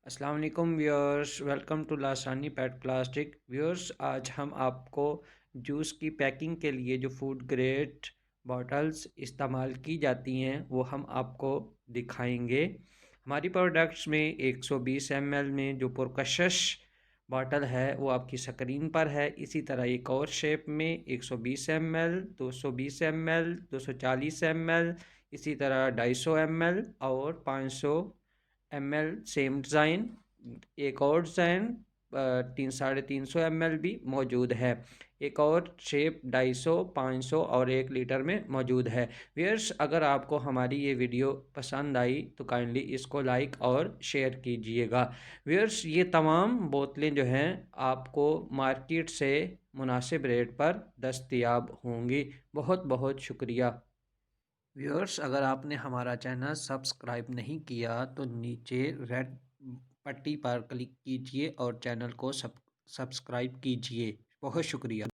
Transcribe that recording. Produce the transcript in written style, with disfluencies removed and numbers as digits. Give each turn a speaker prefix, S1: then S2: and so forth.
S1: अस्सलाम वालेकुम viewers, welcome to Lasani PET plastic. Viewers, आज हम आपको जूस की पैकिंग के लिए जो फूड ग्रेड बॉटल्स इस्तेमाल की जाती हैं वो हम आपको दिखाएंगे। हमारी प्रोडक्ट्स में 120 ml में जो पुरकशिश बॉटल है वो आपकी स्क्रीन पर है। इसी तरह एक और शेप में 120 ml, 220 ml, 240 ml, इसी तरह 250 ml और 500 ml सेम डिज़ाइन। एक और डिज़ाइन 350 ml भी मौजूद है। एक और शेप 250, 500 और 1 लीटर में मौजूद है। व्यूअर्स, अगर आपको हमारी ये वीडियो पसंद आई तो काइंडली इसको लाइक और शेयर कीजिएगा। व्यूअर्स, ये तमाम बोतलें जो हैं आपको मार्केट से मुनासिब रेट पर दस्तयाब होंगी। बहुत बहुत शुक्रिया। व्यूअर्स, अगर आपने हमारा चैनल सब्सक्राइब नहीं किया तो नीचे रेड पट्टी पर क्लिक कीजिए और चैनल को सब्सक्राइब कीजिए। बहुत शुक्रिया।